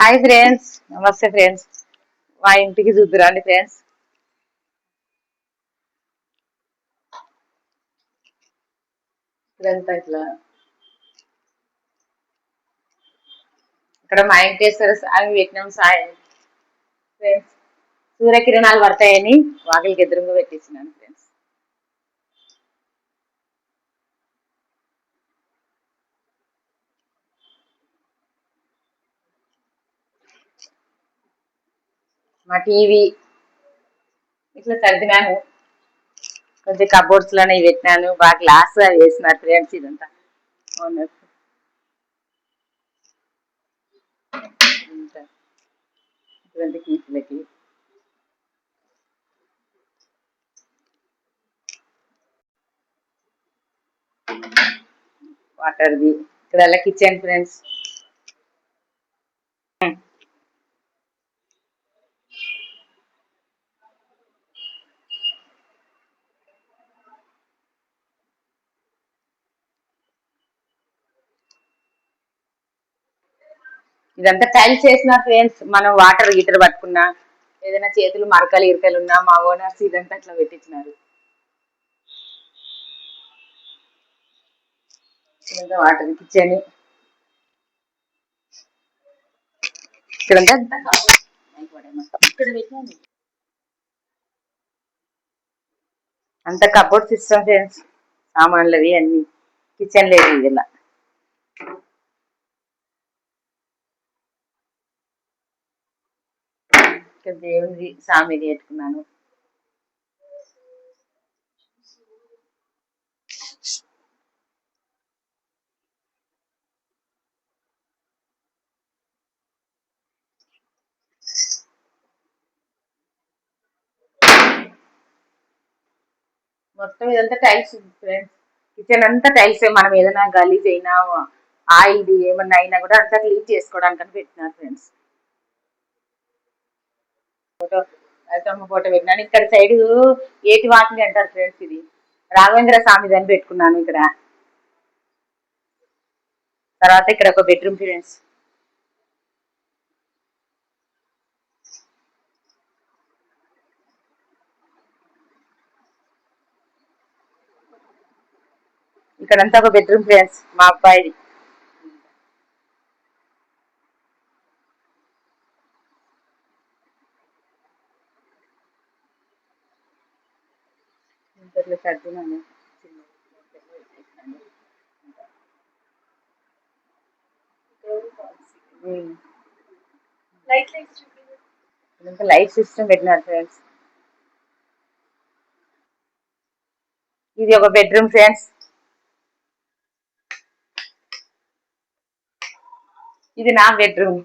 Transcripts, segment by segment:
Hi friends, నమస్తే friends. మా ఇంటికి చూద్దురండి ఫ్రెండ్స్. ఇదంతా ఇట్లా ఇక్కడ మా వెంకటేశ్వర స్వామి పెట్టినాం ఫ్రెండ్స్. సూర్యకిరణాలు పడతాయని వాకిలికి ఎదురుగా పెట్టించినాను ఫ్రెండ్స్. మా టీవీ ఇట్లా సర్దినాను, కొంచెం కబోర్డ్స్ లోనే పెట్టినాను. బాగా గ్లాస్ వేసినారు ఫ్రెండ్స్. ఇదంతా ఇదంతా కీసులకి వాటర్ది. ఇక్కడ కిచెన్ ఫ్రెండ్స్. ఇదంతా టైల్స్ వేసిన ఫ్రెండ్స్. మనం వాటర్ గీటర్ పట్టుకున్నా, ఏదైనా చేతులు మరకలు ఇరకలు ఉన్నా మా ఓనర్స్ ఇదంతా అట్లా పెట్టించినారు. ఇదంతా వాటర్ కిచెన్. అంత కబోర్డ్ సిస్టమ్ ఫ్రెండ్స్. సామాన్లవి అన్ని కిచెన్ లేదు ఇలా. ఇక్కడ దేవుడి సామిది పెట్టుకున్నాను. మొత్తం ఇదంతా టైల్స్ ఫ్రెండ్స్. కిచెన్ అంతా టైల్స్. మనం ఏదైనా గలీజ్ అయినా, ఆయిల్ది ఏమన్నా అయినా కూడా అంతా క్లీన్ చేసుకోవడానికి అని పెట్టినారు ఫ్రెండ్స్. ఫోటో ఫోటో పెట్టినాను. ఇక్కడ సైడ్ ఏటి వాకిలి అంటారు ఫ్రెండ్స్. ఇది రాఘవేంద్ర స్వామిది అని పెట్టుకున్నాను ఇక్కడ. తర్వాత ఇక్కడ ఒక బెడ్రూమ్ ఫ్రెండ్స్. ఇక్కడంతా ఒక బెడ్రూమ్ ఫ్రెండ్స్ మా అబ్బాయిది. సర్దినాను. లైట్ సిస్టమ్ పెట్టినారు ఫ్రెండ్స్. ఇది ఒక బెడ్రూమ్ ఫ్రెండ్స్. ఇది నా బెడ్రూమ్.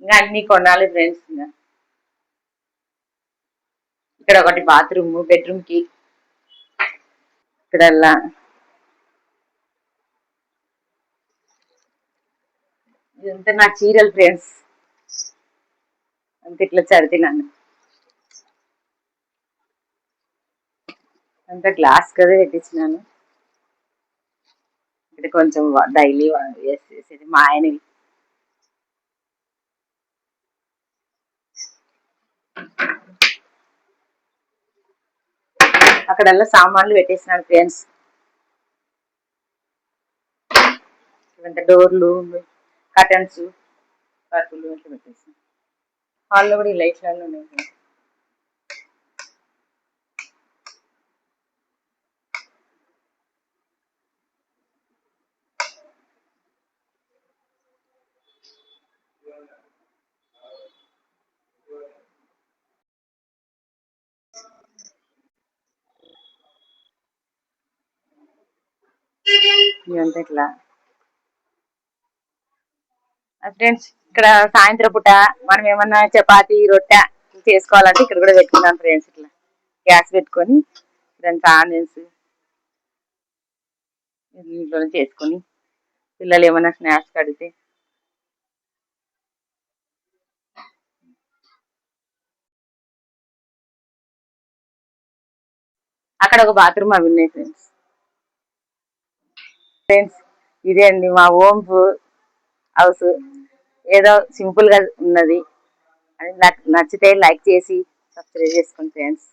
ఇంకా అన్ని కొనాలి ఫ్రెండ్స్. ఇక్కడ ఒకటి బాత్రూమ్ బెడ్రూమ్ కి. ఇక్కడల్లా ఇదంతా నా చీరలు ఫ్రెండ్స్. అంత ఇట్లా చదివినాను. అంతా గ్లాస్ కదా పెట్టించినాను. ఇక్కడ కొంచెం డైలీ వేసేది మా ఆయనవి. అక్కడల్లా సామాన్లు పెట్టేసినాను ఫ్రెండ్స్. ఇదంతా డోర్లు, కర్టన్స్, పరుపులు అట్లా పెట్టేసినాను. హాల్లో కూడా ఈ లైట్లలో ఉన్నాయి. ఇదంతా ఇట్లా ఫ్రెండ్స్. ఇక్కడ సాయంత్రం పూట మనం ఏమన్నా చపాతి రొట్టె చేసుకోవాలంటే ఇక్కడ కూడా పెట్టుకున్నాం ఫ్రెండ్స్. ఇట్లా గ్యాస్ పెట్టుకొని ఇదంతా ఆనియన్స్ ఇంట్లోనే చేసుకొని, పిల్లలు ఏమన్నా స్నాక్స్ కడిగితే అక్కడ ఒక బాత్రూమ్ అవి ఉన్నాయి ఫ్రెండ్స్. ఫ్రెండ్స్ ఇదే అండి మా హోమ్ హౌస్. ఏదో సింపుల్ గా ఉన్నది. అది నచ్చితే లైక్ చేసి సబ్స్క్రైబ్ చేసుకోండి ఫ్రెండ్స్.